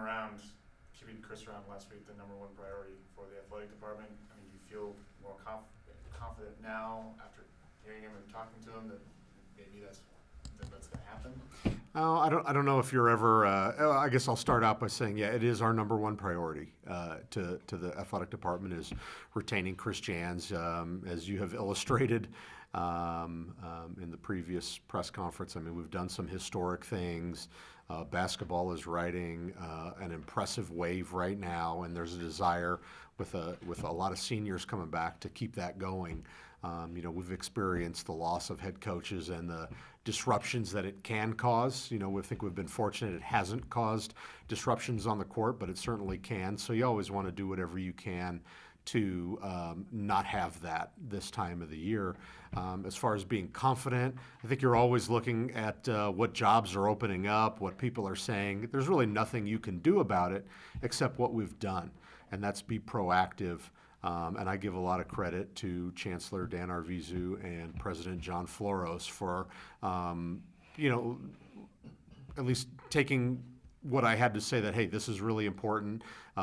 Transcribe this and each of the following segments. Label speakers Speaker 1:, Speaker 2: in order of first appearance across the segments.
Speaker 1: around, keeping Chris around last week, the number one priority for the athletic department? I mean, do you feel more confident now after hearing him and talking to him that maybe that's going to happen?
Speaker 2: Oh, I don't know if you're ever. I guess I'll start out by saying, yeah, it is our number one priority to the athletic department is retaining Chris Jans, as you have illustrated in the previous press conference. I mean, we've done some historic things. Basketball is riding an impressive wave right now, and there's a desire with a lot of seniors coming back to keep that going. We've experienced the loss of head coaches and the disruptions that it can cause. We think we've been fortunate it hasn't caused disruptions on the court, but it certainly can. So you always want to do whatever you can to not have that this time of the year. As far as being confident, I think you're always looking at what jobs are opening up, what people are saying. There's really nothing you can do about it except what we've done, and that's be proactive. And I give a lot of credit to Chancellor Dan Arvizu and President John Floros for, at least taking what I had to say that, hey, this is really important.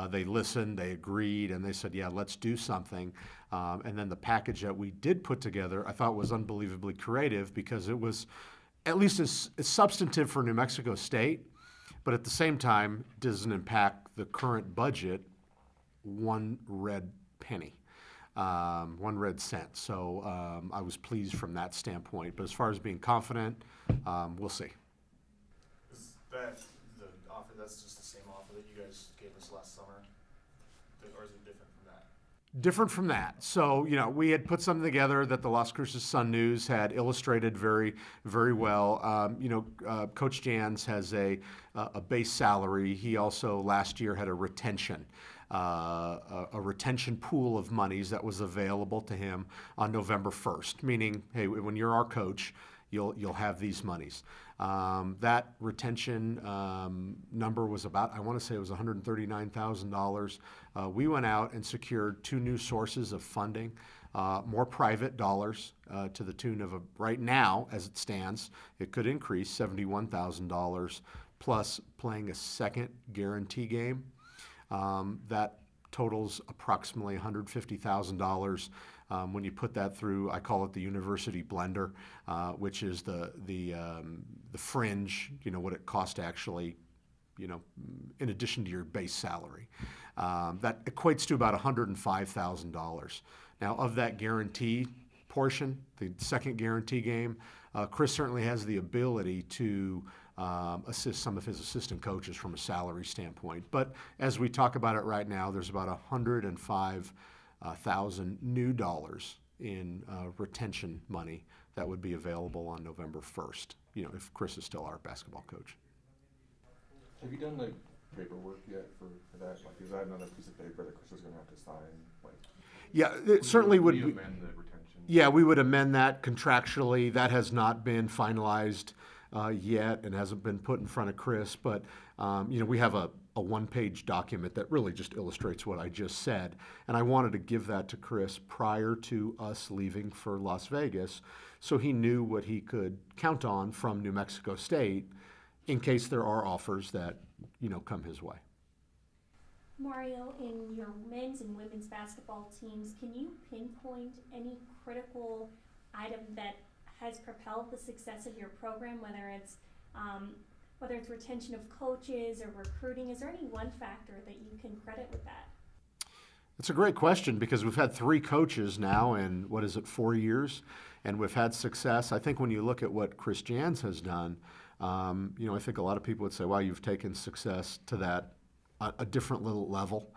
Speaker 2: They listened, they agreed, and they said, yeah, let's do something. And then the package that we did put together, I thought was unbelievably creative because it was at least as substantive for New Mexico State, but at the same time doesn't impact the current budget one red penny, 1 red cent. So I was pleased from that standpoint. But as far as being confident, we'll see.
Speaker 1: Is that the offer? That's just the same offer that you guys gave us last summer, or is it different from that?
Speaker 2: Different from that. So, we had put something together that the Las Cruces Sun News had illustrated very, very well. Coach Jans has a base salary. He also last year had a retention pool of monies that was available to him on November 1st, meaning, hey, when you're our coach, you'll have these monies. That retention number was about, I want to say it was $139,000. We went out and secured 2 new sources of funding, more private dollars to the tune of, right now, as it stands, it could increase $71,000, plus playing a second guarantee game. That totals approximately $150,000. When you put that through, I call it the university blender, which is the fringe, what it costs to actually, in addition to your base salary. That equates to about $105,000. Now, of that guarantee portion, the second guarantee game, Chris certainly has the ability to assist some of his assistant coaches from a salary standpoint. But as we talk about it right now, there's about $105,000 new dollars in retention money that would be available on November 1st, if Chris is still our basketball coach.
Speaker 3: Have you done the paperwork yet for that? Like, is that another piece of paper that Chris is going to have to sign?
Speaker 2: Yeah, it certainly would.
Speaker 3: You amend the retention?
Speaker 2: Yeah, we would amend that contractually. That has not been finalized yet and hasn't been put in front of Chris, but we have a one-page document that really just illustrates what I just said, and I wanted to give that to Chris prior to us leaving for Las Vegas so he knew what he could count on from New Mexico State in case there are offers that come his way.
Speaker 4: Mario, in your men's and women's basketball teams, can you pinpoint any critical item that has propelled the success of your program, whether it's retention of coaches or recruiting? Is there any one factor that you can credit with that?
Speaker 2: It's a great question because we've had 3 coaches now in, 4 years, and we've had success. I think when you look at what Chris Jans has done, I think a lot of people would say, wow, you've taken success to that a different little level,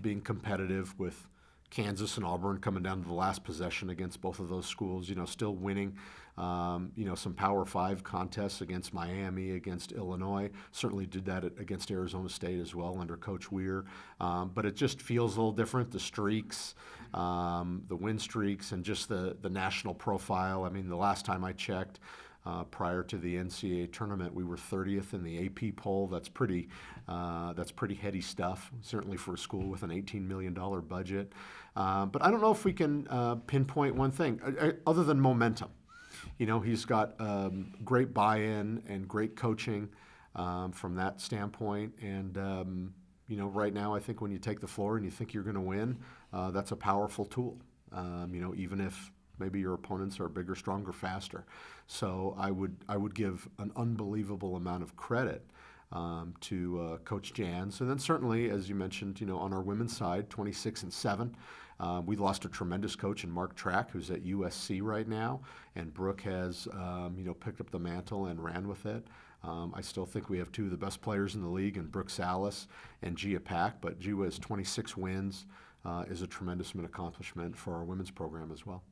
Speaker 2: being competitive with Kansas and Auburn coming down to the last possession against both of those schools, still winning, some Power 5 contests against Miami, against Illinois. Certainly did that against Arizona State as well under Coach Weir. But it just feels a little different, the streaks, the win streaks, and just the national profile. I mean, the last time I checked, prior to the NCAA tournament, we were 30th in the AP poll. That's pretty heady stuff, certainly for a school with an $18 million budget. But I don't know if we can pinpoint one thing other than momentum. He's got great buy-in and great coaching. from that standpoint. And, right now, I think when you take the floor and you think you're going to win, that's a powerful tool, even if maybe your opponents are bigger, stronger, faster. So I would give an unbelievable amount of credit to Coach Jans. And then certainly, as you mentioned, on our women's side, 26-7. We lost a tremendous coach in Mark Track, who's at USC right now, and Brooke has, picked up the mantle and ran with it. I still think we have two of the best players in the league, in Brooke Salas and Gia Pack, but Gia has 26 wins, is a tremendous accomplishment for our women's program as well.